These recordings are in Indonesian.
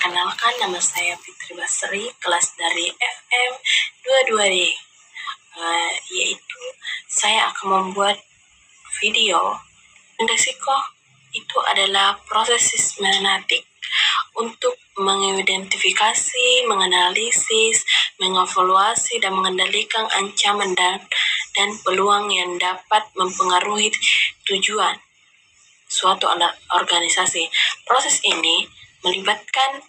Perkenalkan, nama saya Fitri Basri, kelas dari FM 22D. Yaitu saya akan membuat video. Resiko itu adalah proses sistematik untuk mengidentifikasi, menganalisis, mengevaluasi, dan mengendalikan ancaman dan peluang yang dapat mempengaruhi tujuan suatu organisasi. Proses ini melibatkan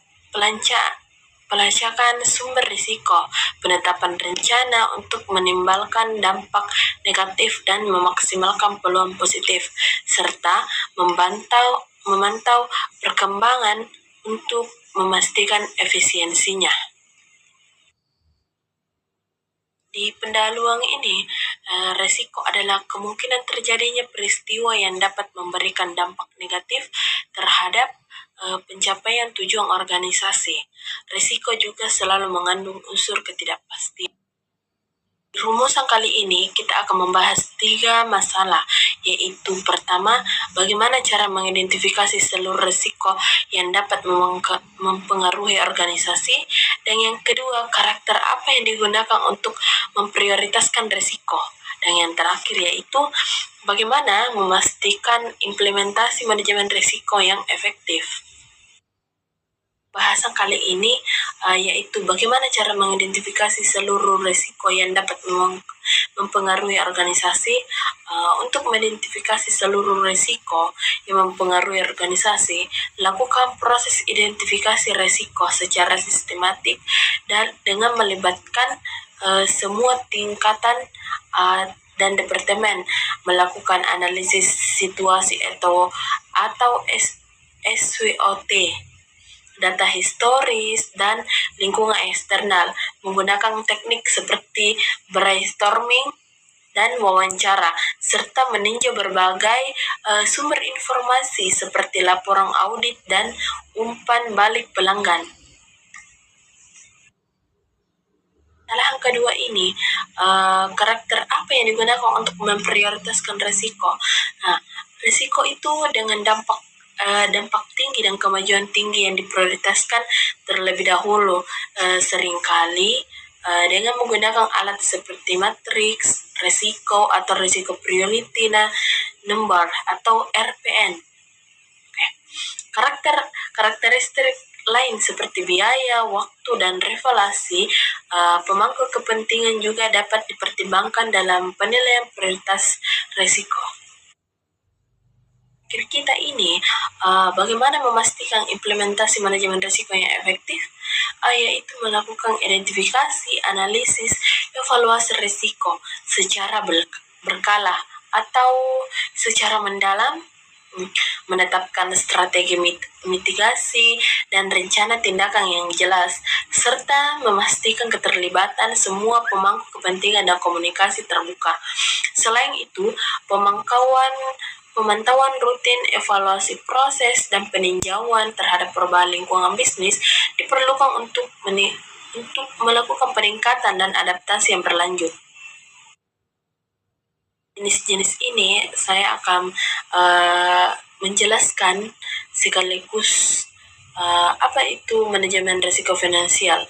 pelacakan sumber risiko, penetapan rencana untuk menimbulkan dampak negatif dan memaksimalkan peluang positif, serta memantau perkembangan untuk memastikan efisiensinya. Di pendahuluan ini, resiko adalah kemungkinan terjadinya peristiwa yang dapat memberikan dampak negatif terhadap pencapaian tujuan organisasi. Risiko juga selalu mengandung unsur ketidakpastian. Di rumusan kali ini, kita akan membahas 3 masalah, yaitu pertama, bagaimana cara mengidentifikasi seluruh risiko yang dapat mempengaruhi organisasi, dan yang kedua, karakter apa yang digunakan untuk memprioritaskan risiko, dan yang terakhir yaitu bagaimana memastikan implementasi manajemen risiko yang efektif. Bahasan kali ini yaitu bagaimana cara mengidentifikasi seluruh risiko yang dapat mempengaruhi organisasi. Untuk mengidentifikasi seluruh risiko yang mempengaruhi organisasi, lakukan proses identifikasi risiko secara sistematik dan dengan melibatkan semua tingkatan dan departemen, melakukan analisis situasi atau SWOT, data historis, dan lingkungan eksternal, menggunakan teknik seperti brainstorming dan wawancara, serta meninjau berbagai sumber informasi seperti laporan audit dan umpan balik pelanggan. Dalam kedua ini, karakter apa yang digunakan untuk memprioritaskan risiko? Risiko itu dengan dampak tinggi dan kemajuan tinggi yang diprioritaskan terlebih dahulu, seringkali dengan menggunakan alat seperti matriks risiko atau risiko priority number atau RPN. Karakteristik lain seperti biaya, waktu, dan revaluasi pemangku kepentingan juga dapat dipertimbangkan dalam penilaian prioritas risiko. Kita ini bagaimana memastikan implementasi manajemen risiko yang efektif, yaitu melakukan identifikasi, analisis, evaluasi risiko secara berkala atau secara mendalam, menetapkan strategi mitigasi dan rencana tindakan yang jelas, serta memastikan keterlibatan semua pemangku kepentingan dan komunikasi terbuka. Selain itu, pemantauan rutin, evaluasi proses, dan peninjauan terhadap perubahan lingkungan bisnis diperlukan untuk melakukan peningkatan dan adaptasi yang berlanjut. Jenis-jenis ini saya akan menjelaskan sekaligus apa itu manajemen risiko finansial.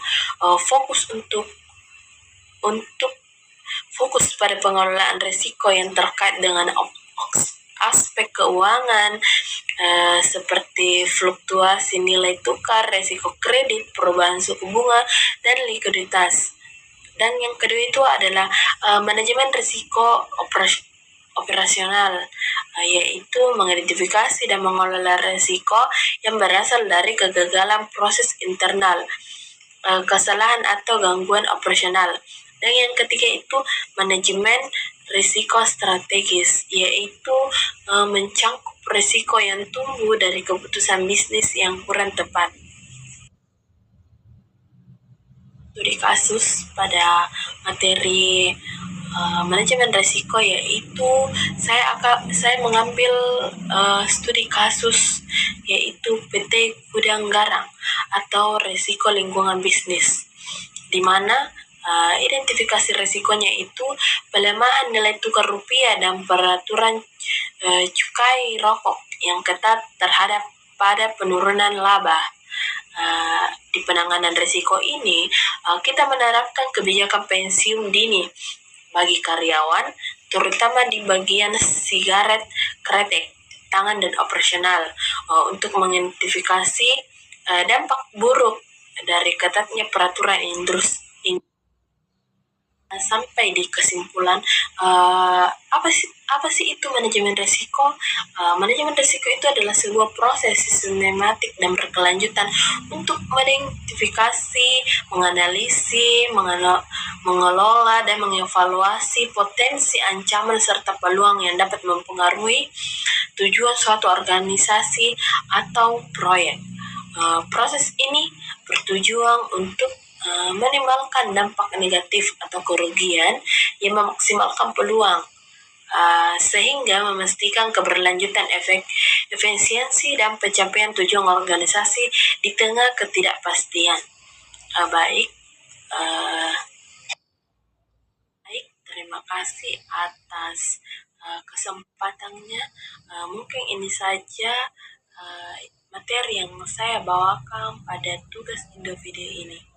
Fokus pada pengelolaan risiko yang terkait dengan aspek keuangan seperti fluktuasi nilai tukar, risiko kredit, perubahan suku bunga, dan likuiditas. Dan yang kedua itu adalah manajemen risiko operasional, yaitu mengidentifikasi dan mengelola risiko yang berasal dari kegagalan proses internal, kesalahan atau gangguan operasional. Dan yang ketiga itu manajemen risiko strategis, yaitu mencangkup risiko yang tumbuh dari keputusan bisnis yang kurang tepat. Studi kasus pada materi manajemen risiko, yaitu saya mengambil studi kasus yaitu PT Gudang Garam atau risiko lingkungan bisnis, di mana identifikasi risikonya itu pelemahan nilai tukar rupiah dan peraturan cukai rokok yang ketat pada penurunan laba. Di penanganan risiko ini, kita menerapkan kebijakan pensiun dini bagi karyawan, terutama di bagian sigaret, kretek, tangan, dan operasional, untuk mengidentifikasi dampak buruk dari ketatnya peraturan industri. Sampai di kesimpulan, apa sih itu manajemen risiko? Manajemen risiko itu adalah sebuah proses sistematik dan berkelanjutan untuk mengidentifikasi, menganalisis, mengelola, dan mengevaluasi potensi ancaman serta peluang yang dapat mempengaruhi tujuan suatu organisasi atau proyek. Proses ini bertujuan untuk menimbulkan dampak negatif atau kerugian yang memaksimalkan peluang, sehingga memastikan keberlanjutan efisiensi dan pencapaian tujuan organisasi di tengah ketidakpastian. Baik, terima kasih atas kesempatannya. Mungkin ini saja materi yang saya bawakan pada tugas individu ini.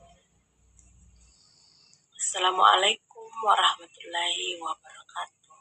Assalamualaikum warahmatullahi wabarakatuh.